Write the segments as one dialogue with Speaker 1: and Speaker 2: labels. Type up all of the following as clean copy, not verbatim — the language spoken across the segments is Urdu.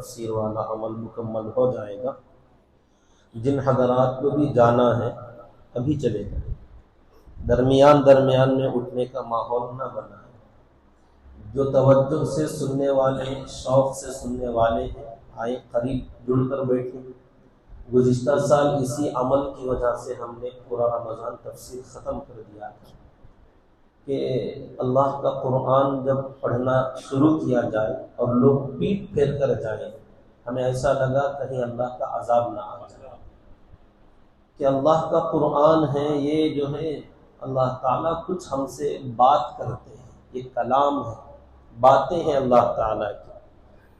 Speaker 1: تفسیر والا عمل مکمل ہو جائے گا۔ جن حضرات کو بھی جانا ہے ابھی چلے جائیں، درمیان میں اٹھنے کا ماحول نہ بنائیں۔ جو توجہ سے سننے والے ہیں، شوق سے سننے والے ہیں، آئیں قریب جڑ کر بیٹھیں۔ گزشتہ سال اسی عمل کی وجہ سے ہم نے پورا رمضان تفسیر ختم کر دیا تھا کہ اللہ کا قرآن جب پڑھنا شروع کیا جائے اور لوگ پیٹ پھیر کر جائیں، ہمیں ایسا لگا کہیں اللہ کا عذاب نہ آ جائے، کہ اللہ کا قرآن ہے یہ جو ہے اللہ تعالیٰ کچھ ہم سے بات کرتے ہیں، یہ کلام ہے، باتیں ہیں اللہ تعالیٰ کی،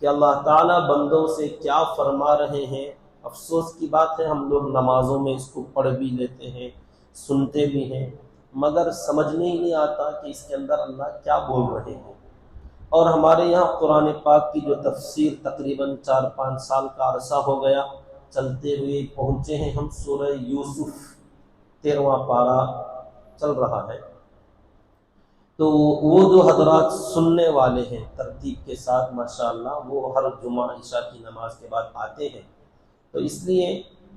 Speaker 1: کہ اللہ تعالیٰ بندوں سے کیا فرما رہے ہیں۔ افسوس کی بات ہے ہم لوگ نمازوں میں اس کو پڑھ بھی لیتے ہیں، سنتے بھی ہیں، مگر سمجھنے ہی نہیں آتا کہ اس کے اندر اللہ کیا بول رہے ہیں۔ اور ہمارے یہاں قرآن پاک کی جو تفسیر تقریباً 4-5 سال کا عرصہ ہو گیا چلتے ہوئے پہنچے ہیں ہم سورہ یوسف 13واں پارہ چل رہا ہے، تو وہ جو حضرات سننے والے ہیں ترتیب کے ساتھ ماشاءاللہ وہ ہر جمعہ عشاء کی نماز کے بعد آتے ہیں، تو اس لیے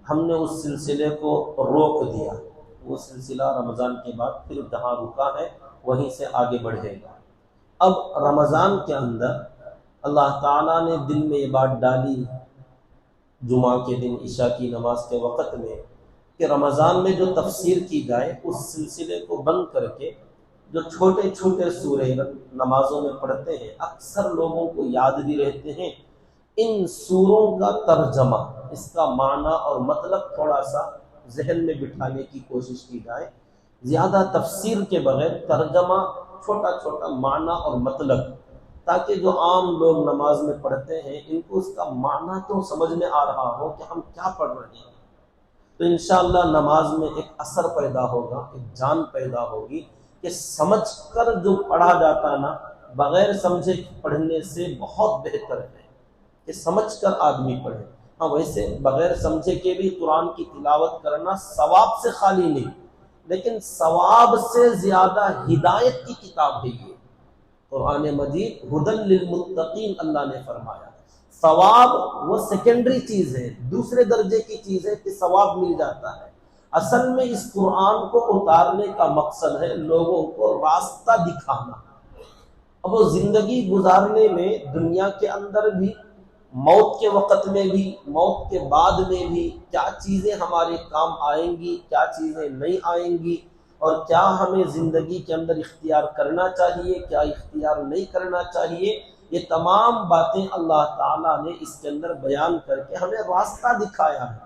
Speaker 1: ہم نے اس سلسلے کو روک دیا۔ وہ سلسلہ رمضان کے بعد پھر جہاں رکا ہے وہیں سے آگے بڑھے گا۔ اب رمضان کے اندر اللہ تعالیٰ نے دل میں یہ بات ڈالی جمعہ کے دن عشاء کی نماز کے وقت میں کہ رمضان میں جو تفسیر کی جائے اس سلسلے کو بند کر کے جو چھوٹے چھوٹے سورے نمازوں میں پڑھتے ہیں، اکثر لوگوں کو یاد بھی رہتے ہیں، ان سوروں کا ترجمہ، اس کا معنی اور مطلب تھوڑا سا ذہن میں بٹھانے کی کوشش کی جائے۔ زیادہ تفسیر کے بغیر ترجمہ، چھوٹا چھوٹا معنی اور مطلب، تاکہ جو عام لوگ نماز میں پڑھتے ہیں ان کو اس کا معنی تو سمجھ میں آ رہا ہو کہ ہم کیا پڑھ رہے ہیں، تو انشاءاللہ نماز میں ایک اثر پیدا ہوگا، ایک جان پیدا ہوگی کہ سمجھ کر جو پڑھا جاتا ہے نا، بغیر سمجھے پڑھنے سے بہت بہتر ہے کہ سمجھ کر آدمی پڑھے۔ ہاں ویسے بغیر سمجھے کے بھی قرآن کی تلاوت کرنا ثواب سے خالی نہیں، لیکن ثواب سے زیادہ ہدایت کی کتاب ہے یہ قرآن مجید، ہدی للمتقین اللہ نے فرمایا۔ ثواب وہ سیکنڈری چیز ہے، دوسرے درجے کی چیز ہے کہ ثواب مل جاتا ہے۔ اصل میں اس قرآن کو اتارنے کا مقصد ہے لوگوں کو راستہ دکھانا۔ اب وہ زندگی گزارنے میں دنیا کے اندر بھی، موت کے وقت میں بھی، موت کے بعد میں بھی کیا چیزیں ہمارے کام آئیں گی، کیا چیزیں نہیں آئیں گی، اور کیا ہمیں زندگی کے اندر اختیار کرنا چاہیے، کیا اختیار نہیں کرنا چاہیے، یہ تمام باتیں اللہ تعالیٰ نے اس کے اندر بیان کر کے ہمیں راستہ دکھایا ہے۔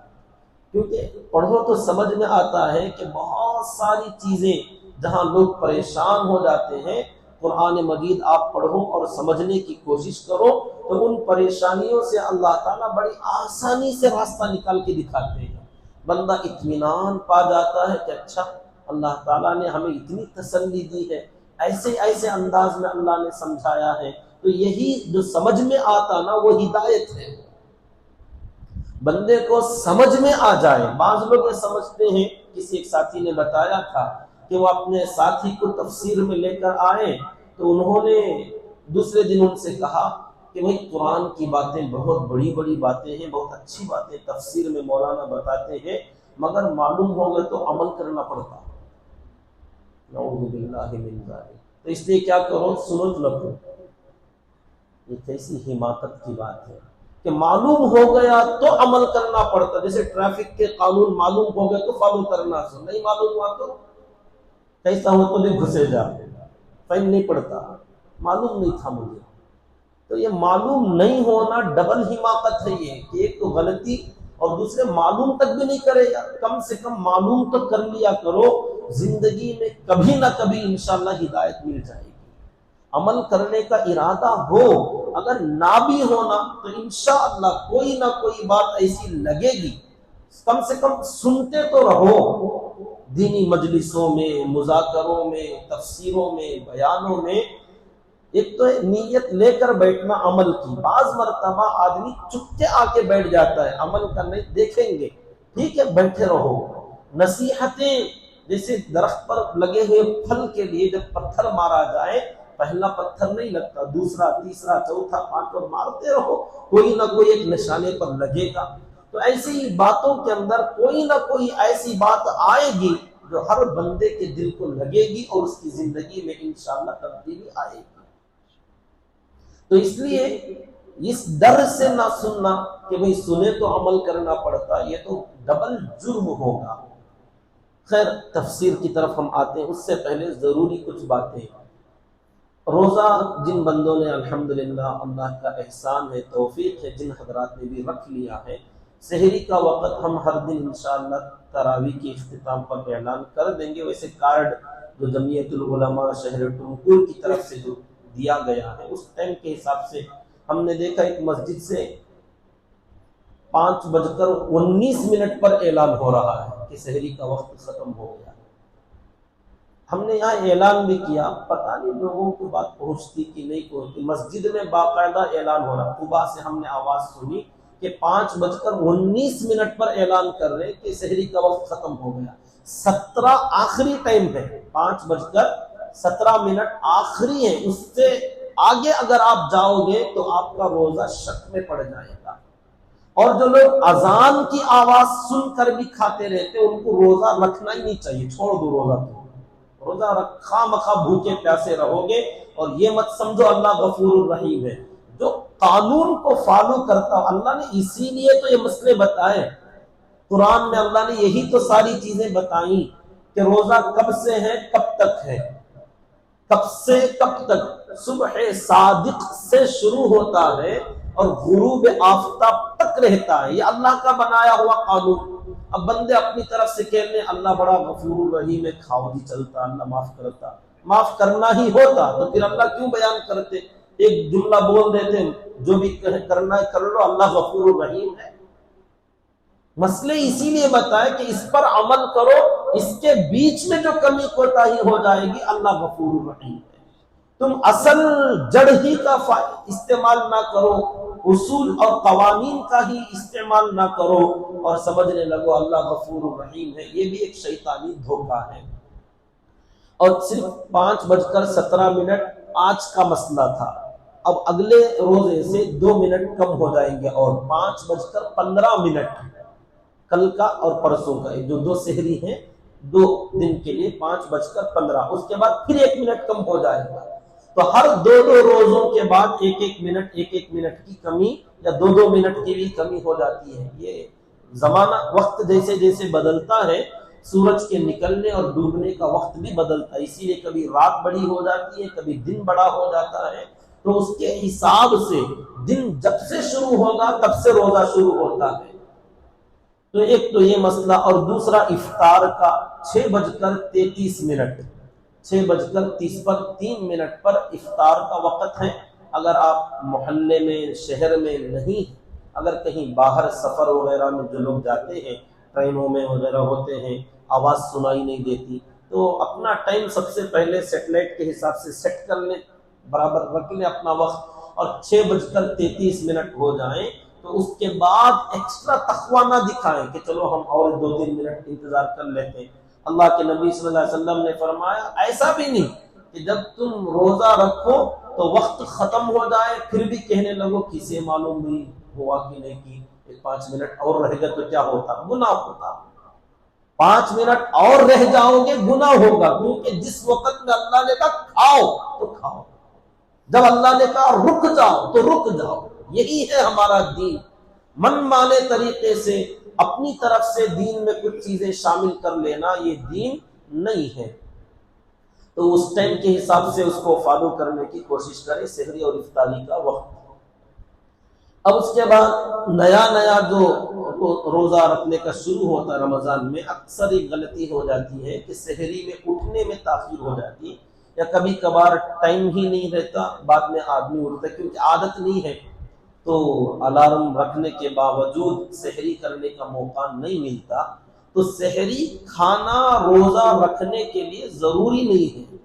Speaker 1: کیونکہ پڑھو تو سمجھ میں آتا ہے کہ بہت ساری چیزیں جہاں لوگ پریشان ہو جاتے ہیں، قرآن مجید آپ پڑھو اور سمجھنے کی کوشش کرو تو ان پریشانیوں سے اللہ تعالیٰ بڑی آسانی سے راستہ نکال کے دکھاتے ہیں۔ بندہ اطمینان پا جاتا ہے کہ اچھا اللہ تعالیٰ نے ہمیں اتنی تسلی دی ہے، ایسے ایسے انداز میں اللہ نے سمجھایا ہے، تو یہی جو سمجھ میں آتا نا وہ ہدایت ہے، بندے کو سمجھ میں آ جائے۔ بعض لوگ یہ سمجھتے ہیں، کسی ایک ساتھی نے بتایا تھا کہ وہ اپنے ساتھی کو تفسیر میں لے کر آئے تو انہوں نے دوسرے دن ان سے کہا کہ بھائی قرآن کی باتیں بہت بڑی بڑی باتیں ہیں، بہت اچھی باتیں تفسیر میں مولانا بتاتے ہیں، مگر معلوم ہو گئے تو عمل کرنا پڑتا۔ نعوذ باللہ من ذالک۔ تو اس لیے کیا کرو، سنو تو رکھو۔ یہ کیسی حماقت کی بات ہے کہ معلوم ہو گیا تو عمل کرنا پڑتا، جیسے ٹریفک کے قانون معلوم ہو گئے تو فالو کرنا، نہیں معلوم ہوا تو کیسا ہو تو نہیں گھسے جا، فائن نہیں پڑتا، معلوم نہیں تھا مجھے۔ تو یہ معلوم نہیں ہونا ڈبل حماقت ہے، یہ کہ ایک تو غلطی اور دوسرے معلوم تک بھی نہیں کرے گا۔ کم سے کم معلوم تو کر لیا کرو، زندگی میں کبھی نہ کبھی انشاءاللہ ہدایت مل جائے گی۔ عمل کرنے کا ارادہ ہو، اگر نہ بھی ہونا تو انشاءاللہ کوئی نہ کوئی بات ایسی لگے گی، کم سے کم سنتے تو رہو، دینی مجلسوں میں، مذاکروں میں، تفسیروں میں، بیانوں میں۔ ایک تو نیت لے کر بیٹھنا عمل کی، بعض مرتبہ آدمی چپ کے آ کے بیٹھ جاتا ہے، عمل کرنے دیکھیں گے، ٹھیک ہے بیٹھے رہو۔ نصیحتیں جیسے درخت پر لگے ہوئے پھل کے لیے جب پتھر مارا جائے پہلا پتھر نہیں لگتا، دوسرا، تیسرا، چوتھا، پانچواں مارتے رہو، کوئی نہ کوئی ایک نشانے پر لگے گا۔ تو ایسی ہی باتوں کے اندر کوئی نہ کوئی ایسی بات آئے گی جو ہر بندے کے دل کو لگے گی اور اس کی زندگی میں انشاءاللہ تبدیلی آئے گی۔ تو اس لیے اس ڈر سے نہ سننا کہ بھئی سنے تو عمل کرنا پڑتا، یہ تو ڈبل جرم ہوگا۔ خیر تفسیر کی طرف ہم آتے ہیں، اس سے پہلے ضروری کچھ باتیں۔ روزہ جن بندوں نے الحمدللہ، اللہ کا احسان ہے، توفیق ہے، جن حضرات نے بھی رکھ لیا ہے، سحری کا وقت ہم ہر دن انشاءاللہ تراویح کے اختتام پر اعلان کر دیں گے۔ ویسے کارڈ جو جمعیت العلماء شہر ٹنکور کی طرف سے جو دیا گیا ہے اس ٹائم کے حساب سے ہم نے دیکھا ایک مسجد سے 5:19 پر اعلان ہو رہا ہے کہ سحری کا وقت ختم ہو گیا۔ ہم نے یہاں اعلان بھی کیا، پتہ نہیں لوگوں کو بات پہنچتی کہ نہیں پہنچتی، مسجد میں باقاعدہ اعلان ہو رہا۔ قبا سے ہم نے آواز سنی کہ 5:19 پر اعلان کر رہے کہ سحری کا وقت ختم ہو گیا۔ 17 آخری ٹائم ہے، 5:17 آخری ہے، اس سے آگے اگر آپ جاؤ گے تو آپ کا روزہ شک میں پڑ جائے گا۔ اور جو لوگ اذان کی آواز سن کر بھی کھاتے رہتے ان کو روزہ رکھنا ہی نہیں چاہیے، چھوڑ دو روزہ، تو روزہ رکھا مخا بھوکے پیاسے رہو گے۔ اور یہ مت سمجھو اللہ غفور الرحیم ہے، جو قانون کو فالو کرتا، اللہ نے اسی لیے تو یہ مسئلے بتائے قرآن میں، اللہ نے یہی تو ساری چیزیں بتائیں کہ روزہ کب سے ہے، کب تک ہے، کب سے کب تک، صبح صادق سے شروع ہوتا ہے اور غروب آفتاب تک رہتا ہے، یہ اللہ کا بنایا ہوا قانون۔ اب بندے اپنی طرف سے کہنے اللہ بڑا غفور الرحیم ہے، کھاؤ جی چلتا، اللہ معاف کرتا، معاف کرنا ہی ہوتا تو پھر اللہ کیوں بیان کرتے؟ ایک جملہ بول دیتے جو بھی کرنا ہے کر لو، اللہ غفور الرحیم ہے۔ مسئلے اسی لیے بتائے کہ اس پر عمل کرو، اس کے بیچ میں جو کمی کوتاہی ہو جائے گی اللہ غفور الرحیم ہے۔ تم اصل جڑ ہی کا استعمال نہ کرو، اصول اور قوانین کا ہی استعمال نہ کرو اور سمجھنے لگو اللہ غفور الرحیم ہے، یہ بھی ایک شیطانی دھوکہ ہے۔ اور صرف 5:17 آج کا مسئلہ تھا، اب اگلے روزے سے 2 منٹ کم ہو جائیں گے اور 5:15 کل کا اور پرسوں کا، جو 2 سحری ہیں 2 دن کے لیے 5:15، اس کے بعد پھر 1 منٹ کم ہو جائے گا۔ تو ہر 2 روزوں کے بعد 1 منٹ کی کمی یا 2 منٹ کی بھی کمی ہو جاتی ہے۔ یہ زمانہ وقت جیسے جیسے بدلتا ہے، سورج کے نکلنے اور ڈوبنے کا وقت بھی بدلتا ہے، اسی لیے کبھی رات بڑی ہو جاتی ہے، کبھی دن بڑا ہو جاتا ہے۔ تو اس کے حساب سے دن جب سے شروع ہوگا تب سے روزہ شروع ہوتا ہے۔ تو ایک تو یہ مسئلہ، اور دوسرا افطار کا 6:33 6:30 پر افطار کا وقت ہے۔ اگر آپ محلے میں، شہر میں نہیں، اگر کہیں باہر سفر وغیرہ میں جو لوگ جاتے ہیں، ٹرینوں میں وغیرہ ہوتے ہیں، آواز سنائی نہیں دیتی، تو اپنا ٹائم سب سے پہلے سیٹلائٹ کے حساب سے سیٹ کر لیں، برابر رکھ لیں اپنا وقت، اور 6:33 ہو جائیں تو اس کے بعد ایکسٹرا تقویٰ نہ دکھائیں کہ چلو ہم اور 2-3 منٹ انتظار کر لیتے ہیں۔ اللہ کے نبی صلی اللہ علیہ وسلم نے فرمایا ایسا بھی نہیں کہ جب تم روزہ رکھو تو وقت ختم ہو جائے پھر بھی کہنے لگو کسے معلوم نہیں ہوا کہ نہیں کی، 5 منٹ اور رہ گئے تو کیا ہوتا، گناہ ہوتا۔ 5 منٹ اور رہ جاؤ گے گناہ ہوگا، کیونکہ جس وقت میں اللہ نے کہا کھاؤ تو کھاؤ، جب اللہ نے کہا رک جاؤ تو رک جاؤ۔ یہی ہے ہمارا دین۔ من مانے طریقے سے اپنی طرف سے دین میں کچھ چیزیں شامل کر لینا یہ دین نہیں ہے۔ تو اس ٹائم کے حساب سے اس کو فالو کرنے کی کوشش کریں، سحری اور افطاری کا وقت۔ اب اس کے بعد نیا جو روزہ رکھنے کا شروع ہوتا ہے رمضان میں، اکثر ایک غلطی ہو جاتی ہے کہ سحری میں اٹھنے میں تاخیر ہو جاتی ہے، یا کبھی کبھار ٹائم ہی نہیں رہتا، بعد میں آدمی اٹھتا ہے کیونکہ عادت نہیں ہے، تو الارم رکھنے کے باوجود سحری کرنے کا موقع نہیں ملتا۔ تو سحری کھانا روزہ رکھنے کے لیے ضروری نہیں ہے،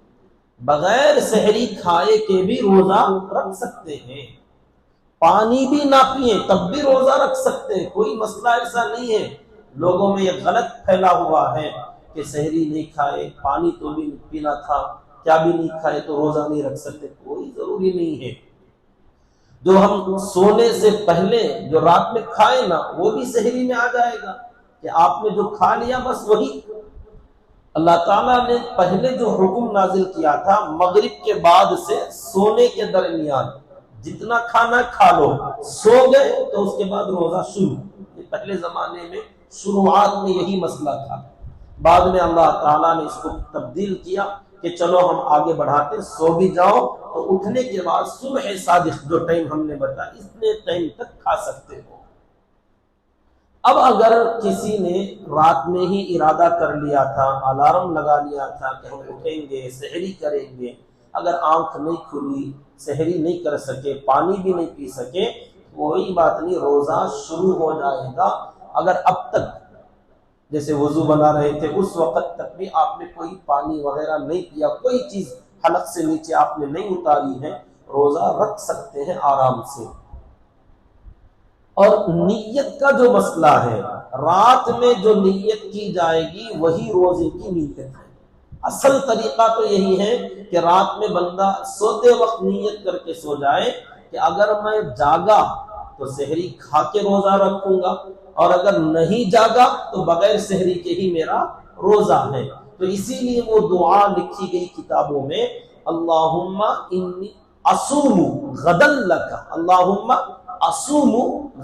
Speaker 1: بغیر سحری کھائے کے بھی روزہ رکھ سکتے ہیں، پانی بھی نہ پیئیں تب بھی روزہ رکھ سکتے ہیں، کوئی مسئلہ ایسا نہیں ہے۔ لوگوں میں یہ غلط پھیلا ہوا ہے کہ سحری نہیں کھائے، پانی تو بھی پینا تھا، کیا بھی نہیں کھائے تو روزہ نہیں رکھ سکتے؟ کوئی ضروری نہیں ہے۔ جو ہم سونے سے پہلے جو رات میں کھائے نا وہ بھی سحری میں آ جائے گا کہ آپ نے جو کھا لیا بس وہی۔ اللہ تعالیٰ نے پہلے جو حکم نازل کیا تھا مغرب کے بعد سے سونے کے درمیان جتنا کھانا کھا لو، سو گئے تو اس کے بعد روزہ شروع۔ یہ پہلے زمانے میں شروعات میں یہی مسئلہ تھا، بعد میں اللہ تعالیٰ نے اس کو تبدیل کیا کہ چلو ہم آگے بڑھاتے، سو بھی جاؤ تو اٹھنے کے بعد صبح صادق جو ٹائم ہم نے بتایا اتنے ٹائم تک کھا سکتے ہو۔ اب اگر کسی نے رات میں ہی ارادہ کر لیا تھا، الارم لگا لیا تھا کہ ہم اٹھیں گے سحری کریں گے، اگر آنکھ نہیں کھلی، سحری نہیں کر سکے، پانی بھی نہیں پی سکے، کوئی بات نہیں، روزہ شروع ہو جائے گا۔ اگر اب تک جیسے وضو بنا رہے تھے اس وقت تک بھی آپ نے کوئی پانی وغیرہ نہیں پیا، کوئی چیز حلق سے نیچے آپ نے نہیں اتاری ہے، روزہ رکھ سکتے ہیں آرام سے۔ اور نیت کا جو مسئلہ ہے، رات میں جو نیت کی جائے گی وہی روزے کی نیت ہے۔ اصل طریقہ تو یہی ہے کہ رات میں بندہ سوتے وقت نیت کر کے سو جائے کہ اگر میں جاگا تو سحری کھا کے روزہ رکھوں گا، اور اگر نہیں جاگا تو بغیر سحری کے ہی میرا روزہ ہے۔ تو اسی لیے وہ دعا لکھی گئی کتابوں میں، اللہم انی اصوم غدا لک، اللہم اصوم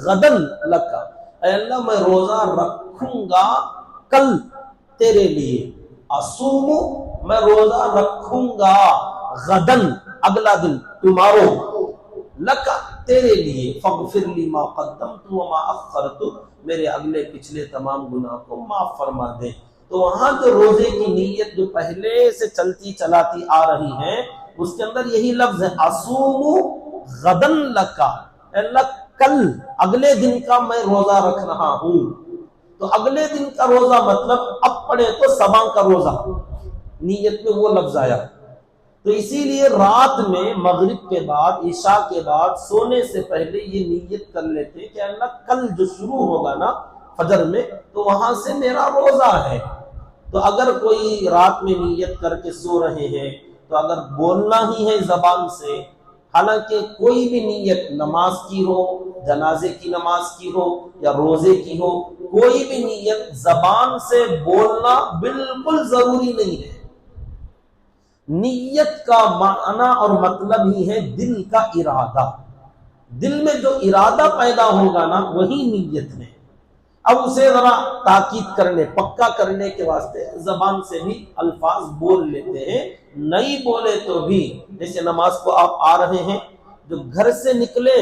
Speaker 1: غدا لک، اے اللہ میں روزہ رکھوں گا کل تیرے لیے، اصوم میں روزہ رکھوں گا، غدن اگلا دن، ٹمارو، لک تیرے لیے، فاغفر لی ما قدمت وما اخرت، میرے اگلے پچھلے تمام گناہ کو معاف فرما دے۔ تو وہاں جو روزے کی نیت جو پہلے سے چلتی چلاتی آ رہی ہے اس کے اندر یہی لفظ ہے، اصوم غدن لکا، اللہ کل اگلے دن کا میں روزہ رکھ رہا ہوں۔ تو اگلے دن کا روزہ مطلب اب پڑھے تو صبح کا روزہ، نیت میں وہ لفظ آیا۔ تو اسی لیے رات میں مغرب کے بعد عشاء کے بعد سونے سے پہلے یہ نیت کر لیتے کہ اللہ کل جو شروع ہوگا نا فجر میں تو وہاں سے میرا روزہ ہے۔ تو اگر کوئی رات میں نیت کر کے سو رہے ہیں تو اگر بولنا ہی ہے زبان سے، حالانکہ کوئی بھی نیت نماز کی ہو، جنازے کی نماز کی ہو یا روزے کی ہو، کوئی بھی نیت زبان سے بولنا بالکل ضروری نہیں ہے۔ نیت کا معنی اور مطلب ہی ہے دل کا ارادہ، دل میں جو ارادہ پیدا ہوگا نا وہی نیت ہے۔ اب اسے ذرا تاکید کرنے، پکا کرنے کے واسطے زبان سے بھی الفاظ بول لیتے ہیں، نہیں بولے تو بھی، جیسے نماز کو آپ آ رہے ہیں، جو گھر سے نکلے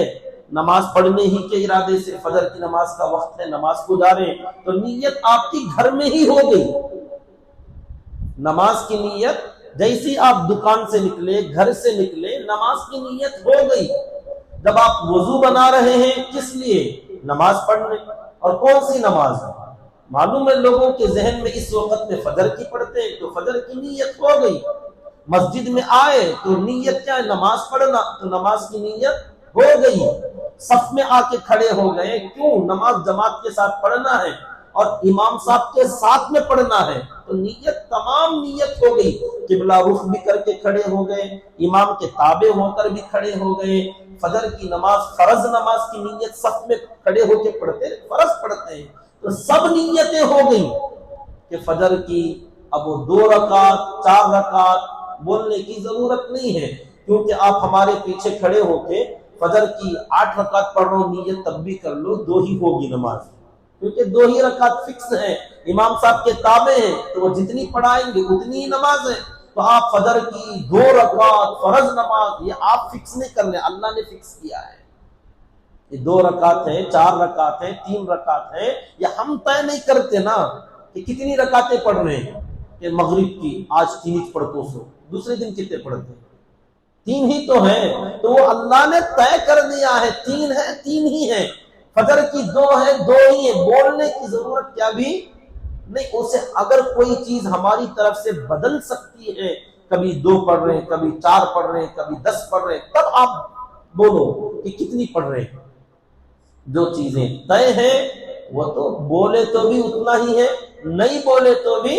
Speaker 1: نماز پڑھنے ہی کے ارادے سے، فجر کی نماز کا وقت ہے، نماز کو جا رہے ہیں تو نیت آپ کی گھر میں ہی ہو گئی۔ نماز کی نیت جیسی آپ دکان سے نکلے، گھر سے نکلے، نماز کی نیت ہو گئی۔ جب آپ وضو بنا رہے ہیں کس لیے؟ نماز پڑھنے، اور کون سی نماز؟ معلوم ہے لوگوں کے ذہن میں اس وقت میں فجر کی پڑھتے ہیں تو فجر کی نیت ہو گئی۔ مسجد میں آئے تو نیت کیا ہے؟ نماز پڑھنا، تو نماز کی نیت ہو گئی۔ صف میں آ کے کھڑے ہو گئے، کیوں؟ نماز جماعت کے ساتھ پڑھنا ہے اور امام صاحب کے ساتھ میں پڑھنا ہے، تو نیت تمام نیت ہو گئی۔ قبلہ رخ بھی کر کے کھڑے ہو گئے، امام کے تابع ہو کر بھی کھڑے ہو گئے، فجر کی نماز، فرض نماز کی نیت صف میں کھڑے ہو کے پڑھتے ہیں، فرض پڑھتے ہیں، تو سب نیتیں ہو گئی کہ فجر کی اب وہ 2 رکعت 4 رکعت بولنے کی ضرورت نہیں ہے، کیونکہ آپ ہمارے پیچھے کھڑے ہو کے فجر کی 8 رکعت پڑھ رہے ہو، نیت تب بھی کر لو، 2 ہی ہوگی نماز، کیونکہ 2 ہی رکعت فکس ہیں، امام صاحب کے تابع ہیں تو وہ جتنی پڑھائیں گے اتنی ہی نماز ہے۔ تو آپ فجر کی 2 رکعت فرض نماز یہ آپ فکس نہیں کر رہے، اللہ نے فکس کیا ہے۔ یہ 2 رکعت ہیں، 4 رکعت ہیں، 3 رکعت ہیں، یہ ہم طے نہیں کرتے نا کہ کتنی رکعتیں پڑھ رہے ہیں، کہ مغرب کی آج 3 پڑھتو سو، دوسرے دن کتنے پڑھتے ہیں؟ 3 ہی تو ہیں، تو وہ اللہ نے طے کر دیا ہے، 3 ہے 3 ہی ہیں، فجر کی 2 ہے 2 ہی ہیں، بولنے کی ضرورت کیا بھی نہیں۔ اسے اگر کوئی چیز ہماری طرف سے بدل سکتی ہے، کبھی 2 پڑھ رہے ہیں، کبھی 4 پڑھ رہے ہیں، کبھی 10 پڑھ رہے ہیں، تب آپ بولو کہ کتنی پڑھ رہے ہیں۔ جو چیزیں طے ہیں وہ تو بولے تو بھی اتنا ہی ہے، نہیں بولے تو بھی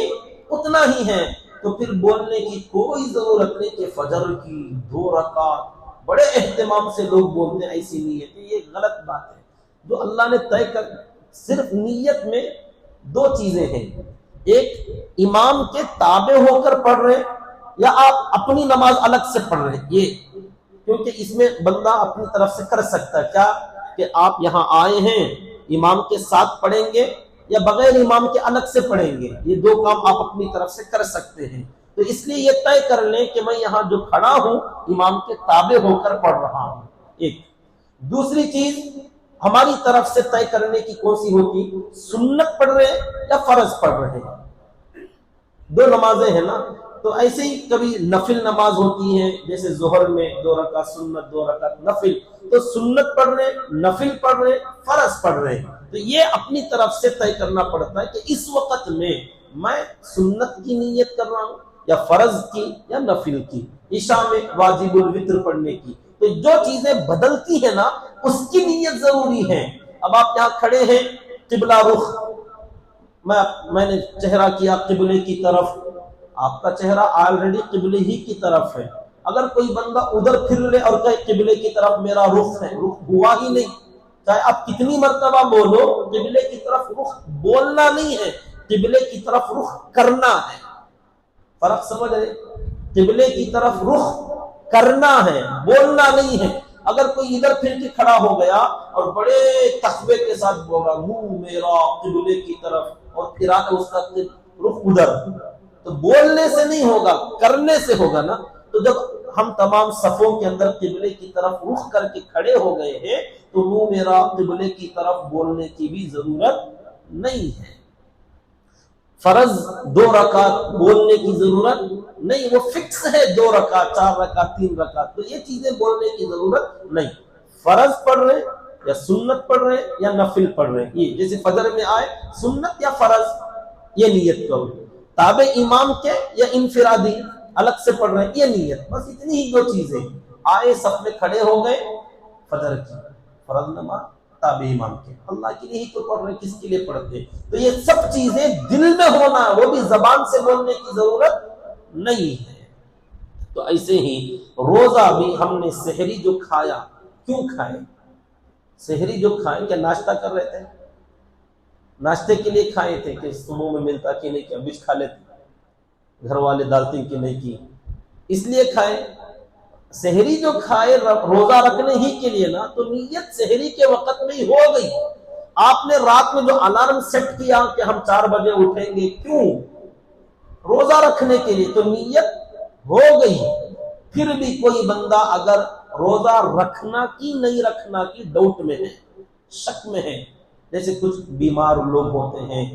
Speaker 1: اتنا ہی ہے۔ تو پھر بولنے کی کوئی ضرورت نہیں کہ فجر کی 2 رکعت بڑے اہتمام سے لوگ بولتے ہیں ایسی نیت ہے، یہ غلط بات ہے۔ جو اللہ نے طے کر، صرف نیت میں 2 چیزیں ہیں، ایک امام کے تابع ہو کر پڑھ رہے یا آپ اپنی نماز الگ سے پڑھ رہے ہیں، یہ کیونکہ اس میں بندہ اپنی طرف سے کر سکتا ہے کیا کہ آپ یہاں آئے ہیں امام کے ساتھ پڑھیں گے یا بغیر امام کے الگ سے پڑھیں گے، یہ 2 کام آپ اپنی طرف سے کر سکتے ہیں۔ تو اس لیے یہ طے کر لیں کہ میں یہاں جو کھڑا ہوں امام کے تابع ہو کر پڑھ رہا ہوں، ایک۔ دوسری چیز ہماری طرف سے طے کرنے کی کون سی ہوتی، سنت پڑھ رہے ہیں یا فرض پڑھ رہے ہیں، 2 نمازیں ہیں نا، تو ایسے ہی کبھی نفل نماز ہوتی ہے جیسے ظہر میں 2 رکعت سنت 2 رکعت نفل، تو سنت پڑھ رہے ہیں، نفل پڑھ رہے ہیں، فرض پڑھ رہے ہیں، تو یہ اپنی طرف سے طے کرنا پڑتا ہے کہ اس وقت میں سنت کی نیت کر رہا ہوں یا فرض کی یا نفل کی، عشاء میں واجب الوتر پڑھنے کی، تو جو چیزیں بدلتی ہیں نا اس کی نیت ضروری ہے۔ اب آپ یہاں کھڑے ہیں قبلہ رخ، میں نے چہرہ کیا قبلے کی طرف، آپ کا چہرہ آلریڈی قبلے ہی کی طرف ہے، اگر کوئی بندہ ادھر پھر لے اور کہے قبلے کی طرف میرا رخ ہے، رخ ہوا ہی نہیں، چاہے آپ کتنی مرتبہ بولو قبلے کی طرف رخ بولنا نہیں ہے، قبلے کی طرف رخ کرنا ہے، فرق سمجھ رہے، قبلے کی طرف رخ کرنا ہے، بولنا نہیں ہے۔ اگر کوئی ادھر پھر کے کھڑا ہو گیا اور بڑے تخبے کے ساتھ بولا منہ میرا قبلے کی طرف اور پھرا کے اس کا رخ ادھر، تو بولنے سے نہیں ہوگا، کرنے سے ہوگا نا۔ تو جب ہم تمام صفوں کے اندر قبلے کی طرف رخ کر کے کھڑے ہو گئے ہیں تو منہ میرا قبلے کی طرف بولنے کی بھی ضرورت نہیں ہے۔ فرض 2 رکعت بولنے کی ضرورت نہیں، وہ فکس ہے 2 رکعت 4 رکعت 3 رکعت، تو یہ چیزیں بولنے کی ضرورت نہیں۔ فرض پڑھ رہے یا سنت پڑھ رہے یا نفل پڑھ رہے، یہ جیسے فجر میں آئے سنت یا فرض یہ نیت کرو، تابع امام کے یا انفرادی الگ سے پڑھ رہے ہیں یہ نیت، بس اتنی ہی 2 چیزیں۔ آئے صف میں کھڑے ہو گئے فجر کی فرض نماز تابع امام کے، اللہ کے لیے ہی تو پڑھ رہے، کس کے لیے پڑھتے ہیں، تو یہ سب چیزیں دل میں ہونا ہے، وہ بھی زبان سے بولنے کی ضرورت نہیں ہے۔ تو ایسے ہی روزہ بھی ہم نے سحری جو کھایا، کیوں کھائے؟ سحری جو کھائیں کیا ناشتہ کر رہے تھے؟ ناشتے کے لیے کھائے تھے کہ صبح میں ملتا کہ نہیں، کہ ابھی کھا لیتے، گھر والے ڈالتے کہ نہیں کی، اس لیے کھائے؟ سحری جو کھائے روزہ رکھنے ہی کے لیے نا، تو نیت سحری کے وقت میں ہی ہو گئی۔ آپ نے رات میں جو الارم سیٹ کیا کہ ہم 4 بجے اٹھیں گے، کیوں؟ روزہ رکھنے کے لیے، تو نیت ہو گئی۔ پھر بھی کوئی بندہ اگر روزہ رکھنا کی نہیں رکھنا کی ڈاؤٹ میں ہے، شک میں ہے، جیسے کچھ بیمار لوگ ہوتے ہیں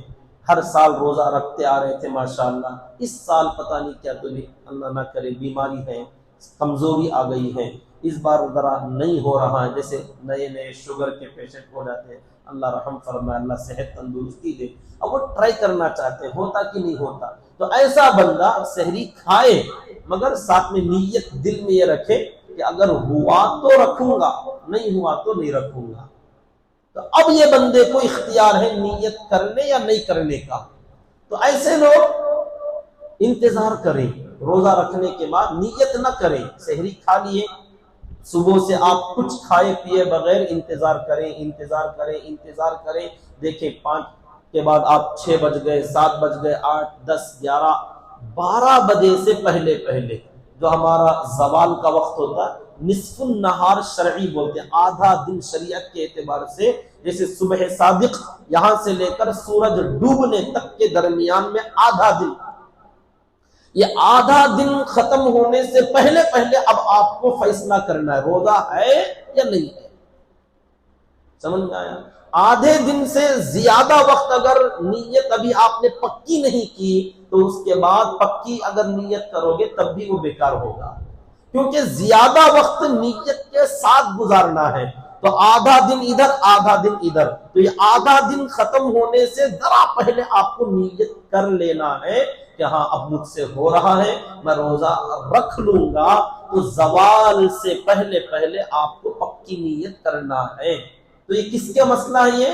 Speaker 1: ہر سال روزہ رکھتے آ رہے تھے ماشاءاللہ، اس سال پتہ نہیں کیا تو اللہ نہ کرے بیماری ہے، کمزوری آ گئی ہے، اس بار ذرا نہیں ہو رہا ہے، جیسے نئے شوگر کے پیشنٹ ہو جاتے ہیں، اللہ رحم فرمائے، اللہ صحت تندرستی دے، اب وہ ٹرائی کرنا چاہتے ہیں ہوتا کہ نہیں ہوتا، تو ایسا بندہ سحری کھائے مگر ساتھ میں نیت دل میں یہ رکھے کہ اگر ہوا تو رکھوں گا، نہیں ہوا تو نہیں رکھوں گا۔ تو اب یہ بندے کو اختیار ہے نیت کرنے یا نہیں کرنے کا۔ تو ایسے لوگ انتظار کریں، روزہ رکھنے کے بعد نیت نہ کریں، سحری کھا لیے، صبح سے آپ کچھ کھائے پیے بغیر انتظار کریں، دیکھیں 5 کے بعد آپ 6 بج گئے، 7 بج گئے، 8 10 11 12 بجے سے پہلے جو ہمارا زوال کا وقت ہوتا ہے، نصف النہار شرعی بولتے ہیں، آدھا دن شریعت کے اعتبار سے، جیسے صبح صادق یہاں سے لے کر سورج ڈوبنے تک کے درمیان میں آدھا دن، یہ آدھا دن ختم ہونے سے پہلے اب آپ کو فیصلہ کرنا ہے روزہ ہے یا نہیں ہے۔ سمجھ میں آیا؟ آدھے دن سے زیادہ وقت اگر نیت ابھی آپ نے پکی نہیں کی تو اس کے بعد پکی اگر نیت کرو گے تب بھی وہ بیکار ہوگا، کیونکہ زیادہ وقت نیت کے ساتھ گزارنا ہے، تو آدھا دن ادھر آدھا دن ادھر، تو یہ آدھا دن ختم ہونے سے ذرا پہلے آپ کو نیت کر لینا ہے کہ ہاں اب مجھ سے ہو رہا ہے، میں روزہ رکھ لوں گا، تو زوال سے پہلے آپ کو پکی نیت کرنا ہے۔ تو یہ کس کے مسئلہ ہے؟ یہ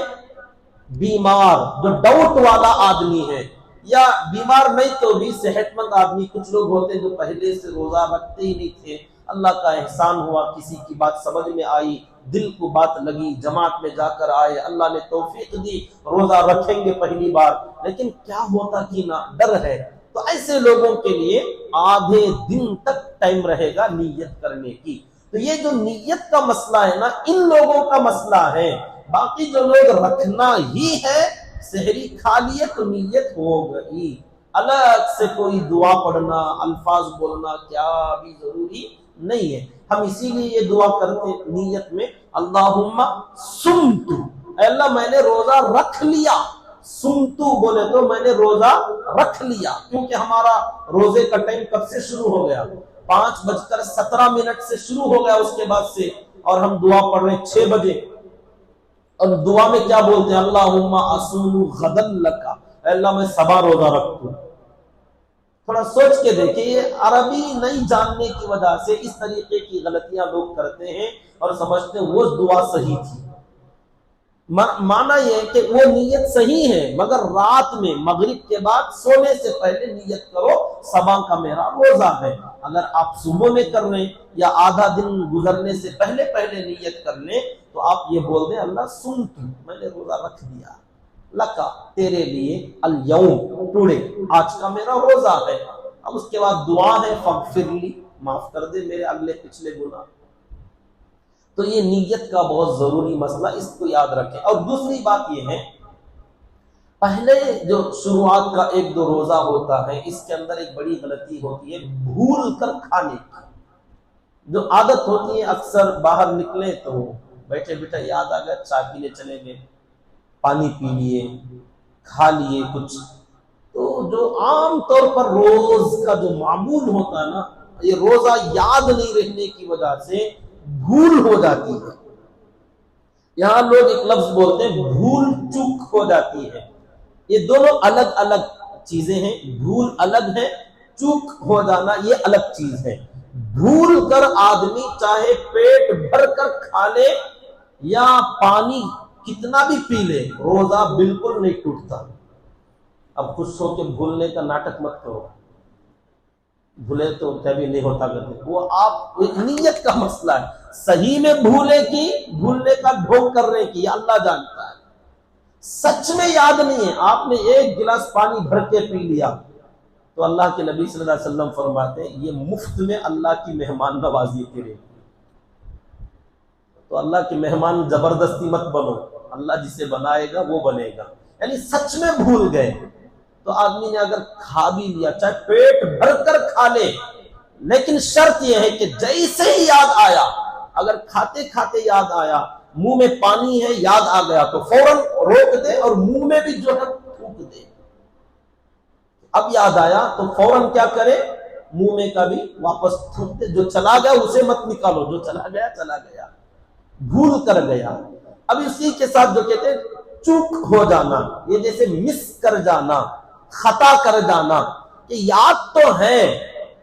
Speaker 1: بیمار جو ڈاؤٹ والا آدمی ہے، یا بیمار نہیں تو بھی صحت مند آدمی، کچھ لوگ ہوتے ہیں جو پہلے سے روزہ رکھتے ہی نہیں تھے، اللہ کا احسان ہوا کسی کی بات سمجھ میں آئی، دل کو بات لگی، جماعت میں جا کر آئے، اللہ نے توفیق دی، روزہ رکھیں گے پہلی بار، لیکن کیا ہوتا کہ نہ ڈر ہے، تو ایسے لوگوں کے لیے آدھے دن تک ٹائم رہے گا نیت کرنے کی۔ تو یہ جو نیت کا مسئلہ ہے نا، ان لوگوں کا مسئلہ ہے، باقی جو لوگ رکھنا ہی ہے، سحری کھا لیے تو نیت ہو گئی، الگ سے کوئی دعا پڑھنا، الفاظ بولنا کیا بھی ضروری نہیں ہے۔ ہم اسی لیے یہ دعا کرتے نیت میں، اللہم سمت، اے اللہ میں نے روزہ رکھ لیا، سمتو بولے تو میں نے روزہ رکھ لیا، کیونکہ ہمارا روزے کا ٹائم کب سے شروع ہو گیا؟ 5:17 سے شروع ہو گیا اس کے بعد سے، اور ہم دعا پڑھ رہے ہیں 6 بجے، اور دعا میں کیا بولتے ہیں؟ اللہم اصوم غدن لکا، اے اللہ میں صبح روزہ رکھوں۔ تھوڑا سوچ کے دیکھیں، یہ عربی نہیں جاننے کی وجہ سے اس طریقے کی غلطیاں لوگ کرتے ہیں اور سمجھتے ہیں وہ دعا صحیح تھی۔ مانا یہ ہے کہ وہ نیت صحیح ہے، مگر رات میں مغرب کے بعد سونے سے پہلے نیت کرو صبح کا میرا روزہ ہے۔ اگر آپ صبح میں کر لیں یا آدھا دن گزرنے سے پہلے نیت کر لیں تو آپ یہ بول دیں اللہ سنت، میں نے روزہ رکھ دیا، لکا تیرے لیے، الیوم ٹوڈے آج کا میرا روزہ ہے۔ اب اس کے بعد دعا ہے فاغفر لی، معاف کر دے میرے اگلے پچھلے گناہ۔ تو یہ نیت کا بہت ضروری مسئلہ، اس کو یاد رکھیں۔ اور دوسری بات یہ ہے، پہلے جو شروعات کا 1-2 روزہ ہوتا ہے، اس کے اندر ایک بڑی غلطی ہوتی ہے بھول کر کھانے کی۔ جو عادت ہوتی ہے اکثر باہر نکلے تو بیٹھے بیٹھے یاد آ گیا چائے پینے چلے گئے، پانی پی لیے، کھا لیے کچھ، تو جو عام طور پر روز کا جو معمول ہوتا ہے نا، یہ روزہ یاد نہیں رہنے کی وجہ سے بھول ہو جاتی ہے۔ یہاں لوگ ایک لفظ بولتے ہیں بھول چوک ہو جاتی ہے، یہ دونوں الگ الگ چیزیں ہیں، بھول الگ ہے، چوک ہو جانا یہ الگ چیز ہے۔ بھول کر آدمی چاہے پیٹ بھر کر کھا لے یا پانی کتنا بھی پی لے، روزہ بالکل نہیں ٹوٹتا۔ اب کچھ سو کے بھولنے کا ناٹک مت کرو، بھولے تو کبھی نہیں ہوتا کرتے، وہ آپ نیت کا مسئلہ ہے، صحیح میں بھولنے کا ڈھونگ کرنے کی اللہ جانتا ہے، سچ میں یاد نہیں ہے، آپ نے 1 گلاس پانی بھر کے پی لیا تو اللہ کے نبی صلی اللہ علیہ وسلم فرماتے ہیں یہ مفت میں اللہ کی مہمان نوازی کرے، تو اللہ کی مہمان زبردستی مت بنو، اللہ جسے بنائے گا وہ بنے گا۔ یعنی سچ میں بھول گئے تو آدمی نے اگر کھا بھی لیا، چاہے پیٹ بھر کر کھا لے، لیکن شرط یہ ہے کہ جیسے ہی یاد آیا، اگر کھاتے کھاتے یاد آیا، منہ میں پانی ہے یاد آ گیا تو فوراً روک دے اور منہ میں بھی جو ہے تھوک دے۔ اب یاد آیا تو فوراً کیا کرے؟ منہ میں کا بھی واپس تھوک دے، جو چلا گیا اسے مت نکالو، جو چلا گیا چلا گیا، بھول کر گیا۔ اب اسی کے ساتھ جو کہتے ہیں چوک ہو جانا، یہ جیسے مس کر جانا، خطا کر جانا، کہ یاد تو ہے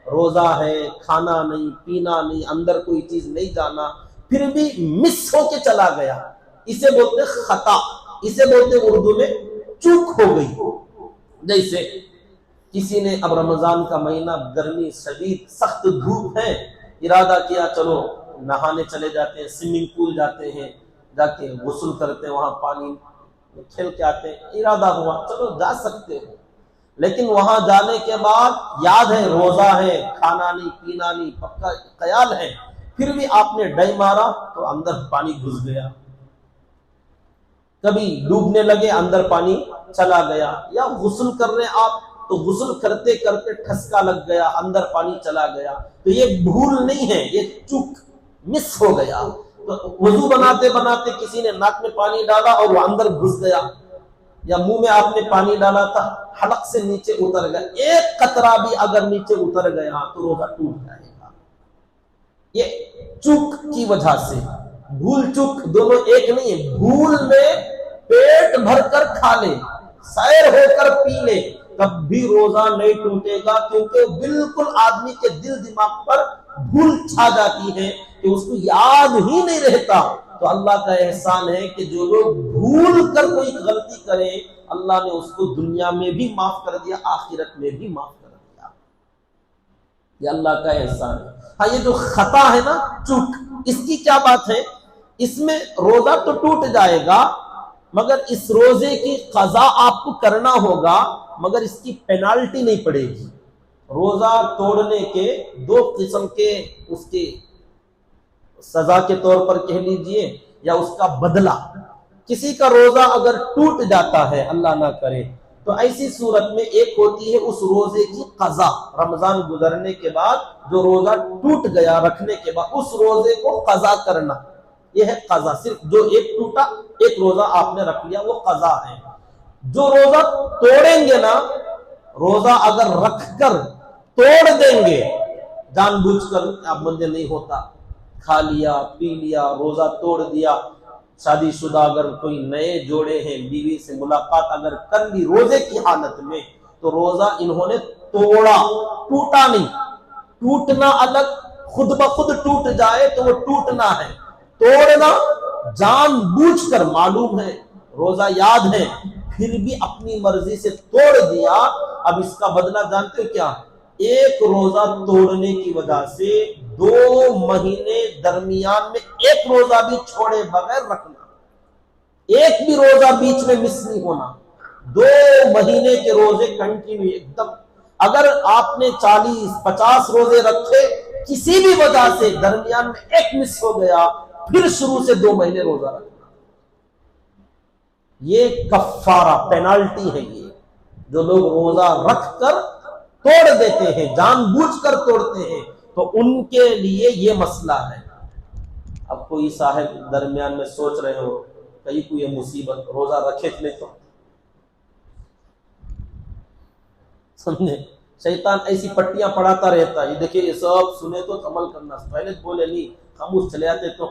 Speaker 1: روزہ ہے، کھانا نہیں پینا نہیں، اندر کوئی چیز نہیں جانا، پھر بھی مس ہو کے چلا گیا، اسے بولتے خطا، اسے بولتے اردو میں چوک ہو گئی۔ جیسے کسی نے اب رمضان کا مہینہ، گرمی شدید، سخت دھوپ ہے، ارادہ کیا چلو نہانے چلے جاتے ہیں، سوئمنگ پول جاتے ہیں، جا کے غسل کرتے ہیں، وہاں پانی کھیل کے آتے ہیں، ارادہ ہوا چلو جا سکتے ہو، لیکن وہاں جانے کے بعد یاد ہے روزہ ہے، کھانا نہیں پینا نہیں، پکا خیال ہے، پھر بھی آپ نے ڈائی مارا تو اندر پانی گھس گیا، کبھی ڈوبنے لگے اندر پانی چلا گیا، یا غسل کر رہے آپ تو غسل کرتے کرتے ٹھسکا لگ گیا، اندر پانی چلا گیا، تو یہ بھول نہیں ہے، یہ چوک، مس ہو گیا۔ تو وضو بناتے بناتے کسی نے ناک میں پانی ڈالا اور وہ اندر گھس گیا، یا منہ میں آپ نے پانی ڈالا تھا، حلق سے نیچے اتر گیا، ایک قطرہ بھی اگر نیچے اتر گیا تو روزہ ٹوٹ جائے گا۔ یہ چوک کی وجہ سے، بھول چوک دونوں ایک نہیں ہے، بھول میں پیٹ بھر کر کھا لے، سیر ہو کر پی لے، تب بھی روزہ نہیں ٹوٹے گا، کیونکہ بالکل آدمی کے دل دماغ پر بھول چھا جاتی ہے کہ اس کو یاد ہی نہیں رہتا تو اللہ کا احسان ہے کہ جو لوگ بھول کر کوئی غلطی کریں اللہ نے اس کو دنیا میں بھی معاف کر دیا، آخرت میں بھی معاف کر دیا۔ یہ اللہ کا احسان ہے۔ ہاں یہ جو خطا ہے نا، چوک، اس کی کیا بات ہے؟ اس میں روزہ تو ٹوٹ جائے گا مگر اس روزے کی قضا آپ کو کرنا ہوگا، مگر اس کی پینالٹی نہیں پڑے گی۔ روزہ توڑنے کے دو قسم کے اس کے سزا کے طور پر کہہ لیجئے یا اس کا بدلہ۔ کسی کا روزہ اگر ٹوٹ جاتا ہے اللہ نہ کرے تو ایسی صورت میں ایک ہوتی ہے اس روزے کی قضا، رمضان گزرنے کے بعد جو روزہ ٹوٹ گیا رکھنے کے بعد اس روزے کو قضا کرنا، یہ ہے قضا۔ صرف جو ایک ٹوٹا ایک روزہ آپ نے رکھ لیا وہ قضا ہے۔ جو روزہ توڑیں گے نا، روزہ اگر رکھ کر توڑ دیں گے جان بوجھ کر، اب مجھے نہیں ہوتا، کھا لیا پی لیا روزہ توڑ دیا، شادی شدہ اگر کوئی نئے جوڑے ہیں بیوی سے ملاقات اگر کر لی روزے کی حالت میں تو روزہ انہوں نے توڑا، ٹوٹا نہیں۔ ٹوٹنا الگ، خود بخود ٹوٹ جائے تو وہ ٹوٹنا ہے، توڑنا جان بوجھ کر، معلوم ہے روزہ یاد ہے پھر بھی اپنی مرضی سے توڑ دیا۔ اب اس کا بدلہ جانتے ہو کیا؟ ایک روزہ توڑنے کی وجہ سے 2 مہینے درمیان میں ایک روزہ بھی چھوڑے بغیر رکھنا، ایک بھی روزہ بیچ میں مس نہیں ہونا۔ 2 مہینے کے روزے کنٹینیو ایک دم۔ اگر آپ نے 40-50 روزے رکھے، کسی بھی وجہ سے درمیان میں ایک مس ہو گیا، پھر شروع سے 2 مہینے روزہ رکھنا۔ یہ کفارہ، پینالٹی ہے یہ۔ جو لوگ روزہ رکھ کر توڑ دیتے ہیں، جان بوجھ کر توڑتے ہیں، تو ان کے لیے یہ مسئلہ ہے۔ اب کوئی صاحب درمیان میں سوچ رہے ہو کہیں کوئی مصیبت، روزہ رکھے تھے تو سمجھے، شیطان ایسی پٹیاں پڑھاتا رہتا ہے، دیکھیں یہ سب سنے تو عمل کرنا، پہلے بولے نہیں خاموش چلے آتے تو۔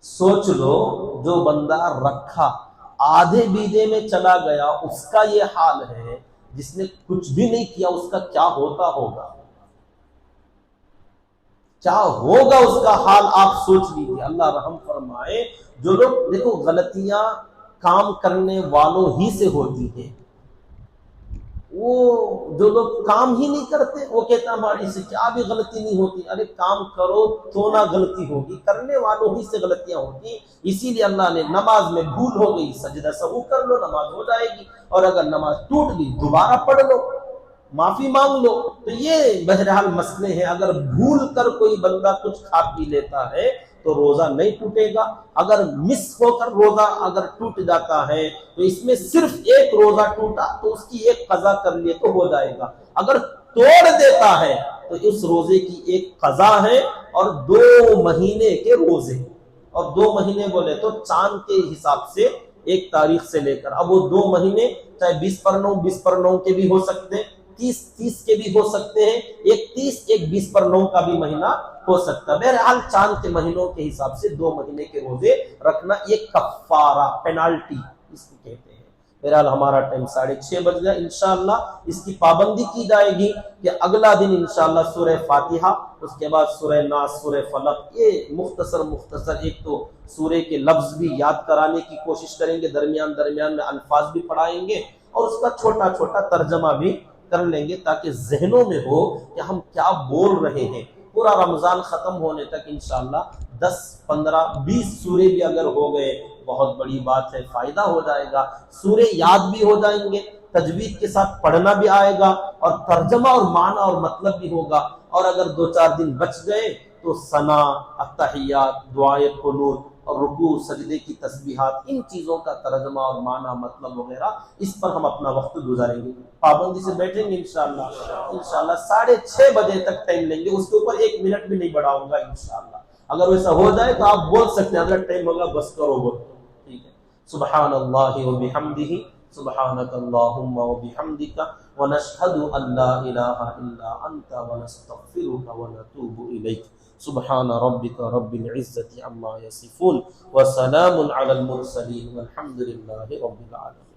Speaker 1: سوچ لو جو بندہ رکھا آدھے بیدے میں چلا گیا اس کا یہ حال ہے، جس نے کچھ بھی نہیں کیا اس کا کیا ہوتا ہوگا، کیا ہوگا اس کا حال آپ سوچ لیجیے۔ اللہ رحم فرمائے۔ جو لوگ دیکھو غلطیاں کام کرنے والوں ہی سے ہوتی ہیں، وہ جو لوگ کام ہی نہیں کرتے وہ کہتا ہماری سے کیا بھی غلطی نہیں ہوتی، ارے کام کرو تو نہ غلطی ہوگی، کرنے والوں ہی سے غلطیاں ہوتی۔ اسی لیے اللہ نے نماز میں بھول ہو گئی سجدہ سہو کر لو، نماز ہو جائے گی، اور اگر نماز ٹوٹ گئی دوبارہ پڑھ لو، معافی مانگ لو۔ تو یہ بہرحال مسئلے ہیں۔ اگر بھول کر کوئی بندہ کچھ کھا پی لیتا ہے تو روزہ نہیں ٹوٹے گا۔ اگر مس ہو کر روزہ اگر ٹوٹ جاتا ہے تو اس میں صرف ایک روزہ ٹوٹا تو اس کی ایک قضا کر لیے تو ہو جائے گا۔ اگر توڑ دیتا ہے تو اس روزے کی ایک قضا ہے اور 2 مہینے کے روزے، اور 2 مہینے بولے تو چاند کے حساب سے 1 تاریخ سے لے کر، اب وہ 2 مہینے چاہے 20 پر 9 20 پر 9 کے بھی ہو سکتے ہیں، 30 کے بھی ہو سکتے ہیں، ایک 30 ایک 20 پر 9 کا بھی مہینہ ہو سکتا ہے۔ بہرحال چاند کے مہینوں کے حساب سے 2 مہینے کے روزے رکھنا یہ کفارہ، پینالٹی اس کو کہتے ہیں۔ بہرحال ہمارا ٹائم 6:30 بج گیا، انشاءاللہ اس کی پابندی کی جائے گی کہ اگلا دن انشاءاللہ سورہ فاتحہ، اس کے بعد سورہ ناس، سورہ فلق، یہ مختصر ایک تو سورہ کے لفظ بھی یاد کرانے کی کوشش کریں گے، درمیان میں الفاظ بھی پڑھائیں گے، اور اس کا چھوٹا چھوٹا ترجمہ بھی کر لیں گے تاکہ ذہنوں میں ہو کہ ہم کیا بول رہے ہیں۔ پورا رمضان ختم ہونے تک انشاءاللہ 10 15 20 سورے بھی اگر ہو گئے بہت بڑی بات ہے، فائدہ ہو جائے گا، سورے یاد بھی ہو جائیں گے، تجوید کے ساتھ پڑھنا بھی آئے گا، اور ترجمہ اور معنی اور مطلب بھی ہوگا۔ اور اگر 2-4 دن بچ گئے تو ثنا، التحیات، دعائے قنوت اور رکوع سجدے کی تسبیحات، ان چیزوں کا ترجمہ اور معنی مطلب وغیرہ اس پر ہم اپنا وقت گزاریں گے، پابندی سے بیٹھیں گے انشاءاللہ 6:30 بجے تک ٹائم لیں گے، اس کے اوپر 1 منٹ بھی نہیں بڑھاؤں گا انشاءاللہ۔ اگر ویسا ہو جائے تو آپ بول سکتے ہیں اگر ٹائم ہوگا بس کرو بول، ٹھیک ہے۔ سبحان اللہ وبحمدہ، سبحانک اللہم وبحمدک، ونشہد ان لا الہ الا انت، ونستغفرک ونتوب الیک۔ سبحان ربک رب العزة عما یصفون، وسلام علی المرسلین، والحمد للہ رب العالمین۔